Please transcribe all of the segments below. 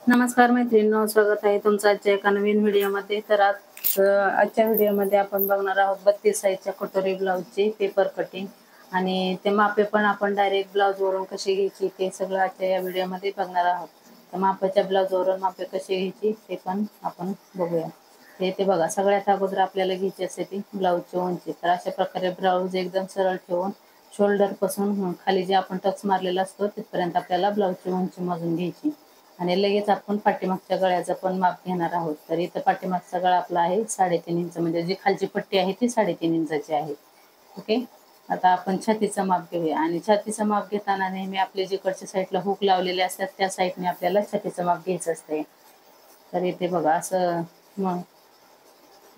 नमस्कार मैत्रिणींनो, स्वागत आहे तुमचं आजच्या एका नवीन व्हिडिओमध्ये। तर आजच्या व्हिडिओमध्ये आपण बघणार आहोत 32 साईजच्या कटोरी ब्लाउजची पेपर कटिंग आणि ते मापे पण आपण डायरेक्ट ब्लाउज वरून कशी घ्यायची ते सगळं आजच्या या व्हिडिओमध्ये बघणार आहोत। तर मापाच्या ब्लाउज वरून मापे कशी घ्यायची ते पण आपण बघूया। ते बघा, सगळ्यात अगोदर आपल्याला घ्यायची असते ती ब्लाउजची उंची। तर अशा प्रकारे ब्लाउज एकदम सरळ ठेवून शोल्डर पासून खाली जे आपण टक्स मारलेला असतो तिथपर्यंत आपल्याला ब्लाउजची उंची मोजून घ्यायची आणि लगेच आपण पाठीमागच्या गळ्याचं पण माप घेणार आहोत। तर इथं पाठीमागचा गळा आपला आहे 3.5 इंच, म्हणजे जी खालची पट्टी आहे ती 3.5 इंचाची आहे। ओके, आता आपण छातीचं माप घेऊया आणि छातीचं माप घेताना नेहमी आपले जिकडच्या साईडला हुक लावलेले असतात त्या साईडने आपल्याला छातीचं माप घ्यायचं असते। तर इथे बघा, असं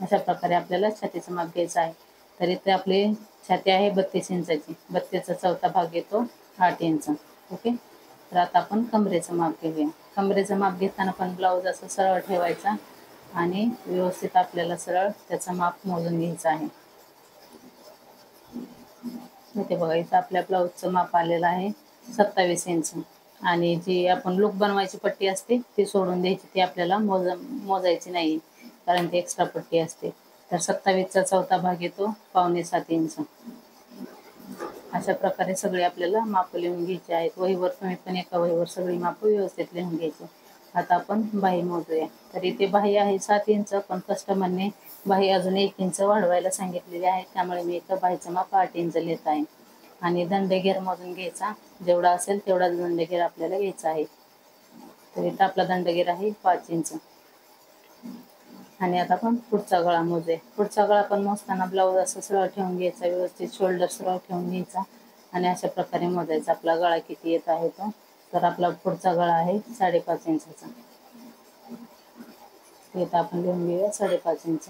अशा प्रकारे आपल्याला छातीचं माप घ्यायचं आहे। तर इथे आपली छाती आहे 32 इंचाची, 32चा चौथा भाग येतो 8 इंच। ओके, तर आता आपण कमरेचं माप घेऊया। कमरेचं माप घेताना पण ब्लाऊज असं सरळ ठेवायचा आणि व्यवस्थित आपल्याला सरळ त्याचं माप मोजून घ्यायचं आहे। इथे बघा, इथं आपल्या ब्लाऊजचं माप आलेलं आहे 27 इंच आणि जी आपण लूक बनवायची पट्टी असते ती सोडून द्यायची, ती आपल्याला मोजायची नाही कारण ती एक्स्ट्रा पट्टी असते। तर 27चा चौथा भाग येतो 6.25 इंच। अशा प्रकारे सगळे आपल्याला माप लिहून घ्यायचे आहेत। वहीवर तुम्ही पण एका वहीवर सगळी माप व्यवस्थित लिहून घ्यायची। आता आपण बाही मोजूया। तर इथे बाही आहे 7 इंच, पण कस्टमरने बाही अजून 1 इंच वाढवायला सांगितलेली आहे, त्यामुळे मी इथं बाहीचं माप 8 इंच लिहित आहे। आणि दंडगेर मोजून घ्यायचा, जेवढा असेल तेवढा दंडगेर आपल्याला घ्यायचा आहे। तर इथं आपला दंडगेर आहे 5 इंच। आणि आता आपण पुढचा गळा मोजूया। पुढचा गळा पण मोजताना ब्लाऊज असं सरळ ठेवून घ्यायचा, व्यवस्थित शोल्डर सरळ ठेवून घ्यायचा आणि अशा प्रकारे मोजायचा आपला गळा किती येत आहे तो। तर आपला पुढचा गळा आहे 5.5 इंचाचा। इथं आपण लिहून घेऊया 5.5 इंच।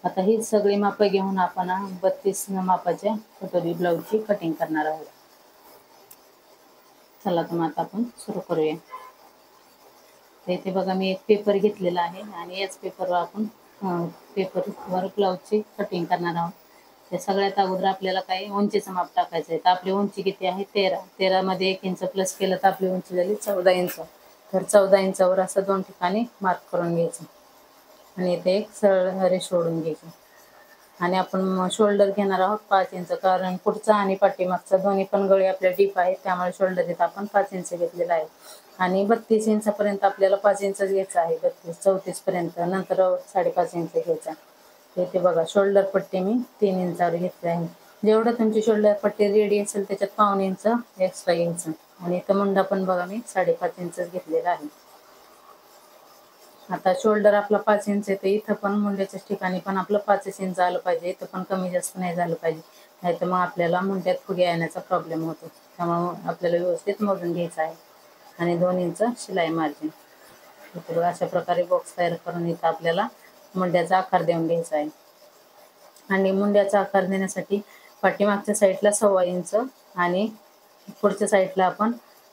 आता ही सगळी मापं घेऊन आपण 32 मापाच्या कटोरी ब्लाऊजची कटिंग करणार आहोत। चला तर मग आता आपण सुरू करूया। तर इथे बघा, मी एक पेपर घेतलेला आहे आणि याच पेपरवर आपण पेपरवर ब्लाऊजची कटिंग करणार आहोत। त्या सगळ्यात अगोदर आपल्याला काही उंचीचं माप टाकायचं आहे। तर आपली उंची किती आहे 13, 13 मध्ये 1 इंच प्लस केलं तर आपली उंची झाली 14 इंच। तर 14 इंचावर असं 2 ठिकाणी मार्क करून घ्यायचं आणि इथे एक सरळ रेष ओढून घ्यायची आणि आपण शोल्डर घेणार आहोत 5 इंच, कारण पुढचा आणि पाठीमागचा दोन्ही पण गळे आपल्या डीप आहेत, त्यामुळे शोल्डर इथं आपण 5 इंच घेतलेला आहे। आणि 32 इंचापर्यंत आपल्याला 5 इंच घ्यायचं आहे, 34 पर्यंत, नंतर 5.5 इंच घ्यायचा। इथे बघा, शोल्डर पट्टी मी 3 इंचावर घेतली आहे। जेवढं तुमची शोल्डर पट्टी रेडी असेल त्याच्यात 1.25 इंच एक्स्ट्रा घ्यायचं। आणि इथं मुंडा पण बघा मी 5.5 इंच घेतलेला आहे। आता शोल्डर आपला 5 इंच येते, इथं पण मुंड्याच्या ठिकाणी पण आपलं 5 इंच आलं पाहिजे, इथं पण कमी जास्त नाही झालं पाहिजे, नाहीतर मग आपल्याला मुंड्यात फुगे येण्याचा प्रॉब्लेम होतो। त्यामुळे आपल्याला व्यवस्थित मोजून घ्यायचं आहे आणि 2 इंच शिलाई मार्जिन। इथे अशा प्रकारे बॉक्स तयार करून इथं आपल्याला मुंड्याचा आकार देऊन घ्यायचा आहे। आणि मुंड्याचा आकार देण्यासाठी पाठीमागच्या साईडला 1.25 इंच आणि पुढच्या साईडला आपण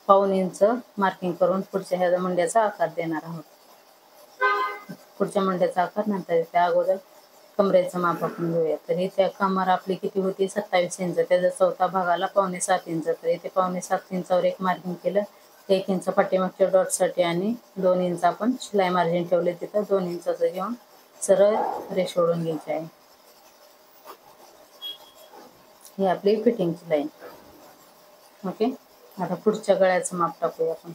1.25 इंच मार्किंग करून पुढच्या ह्या मुंड्याचा आकार देणार आहोत। पुढच्या मुंड्याचा आकार नंतर, त्या अगोदर कमरेचं माप आपण घेऊया। तर इथे कमर आपली किती होती 27 इंच, त्याचा चौथा भागाला 6.25 इंच। तर इथे 6.25 इंचावर एक मार्किंग केलं, 1 इंच पाठीमागच्या डॉटसाठी आणि 2 इंच आपण शिलाई मार्जिन ठेवले, तिथं 2 इंचाचं घेऊन सरळ रेष ओढून घ्यायची आहे। ही आपली फिटिंगची लाईन। ओके, आता पुढच्या गळ्याचं माप टाकूया आपण।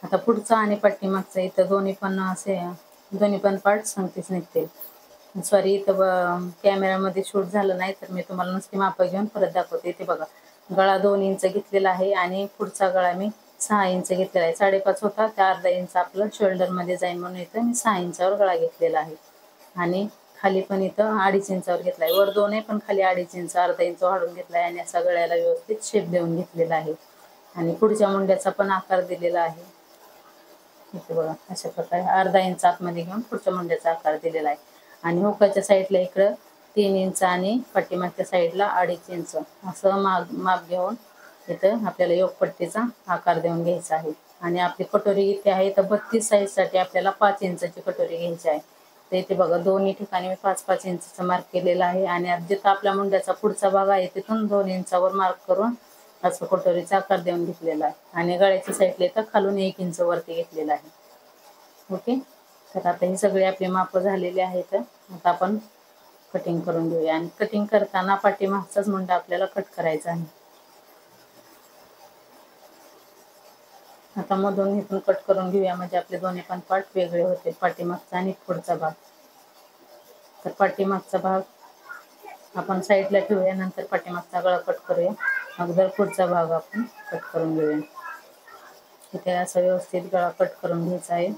आता पुढचा आणि पाठीमागचा इथं दोन्ही पण पार्ट संगतीच निघतील। सॉरी, इथं कॅमेरामध्ये शूट झालं नाही, तर मी तुम्हाला नुसती मापं घेऊन परत दाखवते। इथे बघा, गळा 2 इंच घेतलेला आहे आणि पुढचा गळा मी 6 इंच घेतलेला आहे। 5.5 होता, त्या अर्धा इंच आपलं शोल्डरमध्ये जाईल म्हणून इथं मी 6 इंचावर गळा घेतलेला आहे। आणि खाली पण इथं 2.5 इंचावर घेतला आहे, वर 2 आहे पण खाली 2.5 इंच, अर्धा इंच वाढून घेतला आहे आणि असा गळ्याला व्यवस्थित शेप देऊन घेतलेला आहे। आणि पुढच्या मुंड्याचा पण आकार दिलेला आहे। इथे बघा, अशा प्रकारे अर्धा इंच आतमध्ये घेऊन पुढच्या मुंड्याचा आकार दिलेला आहे। आणि हुकाच्या साईडला इकडं 3 इंच आणि पाठीमागच्या साईडला 2.5 इंच असं माप घेऊन इथं आपल्याला योगपट्टीचा आकार देऊन घ्यायचा आहे। आणि आपली कटोरी इथे आहे तर 32 साईजसाठी आपल्याला 5 इंचाची कटोरी घ्यायची आहे। तर इथे बघा, दोन्ही ठिकाणी मी 5-5 इंचचा मार्क केलेला आहे आणि जिथं आपल्या मुंड्याचा पुढचा भाग आहे तिथून 2 इंचावर मार्क करून असं कटोरीचा आकार देऊन घेतलेला आहे आणि गळ्याच्या साईडला तर खालून 1 इंच वरती घेतलेला आहे. ओके, तर आता ही सगळी आपली माप झालेली आहेत. आता आपण कटिंग करून घेऊया आणि कटिंग करताना पाठीमागचाच मुंडा आपल्याला कट करायचा आहे. आता मधून इथून कट करून घेऊया म्हणजे आपले दोन्ही पण पार्ट वेगळे होते, पाठीमागचा आणि पुढचा भाग. तर पाठीमागचा भाग आपण साईडला ठेवूया, नंतर पाठीमागचा गळा कट करूया. अगोदर पुढचा भाग आपण कट करून घेऊया. इथे असं व्यवस्थित गळा कट करून घ्यायचा आहे.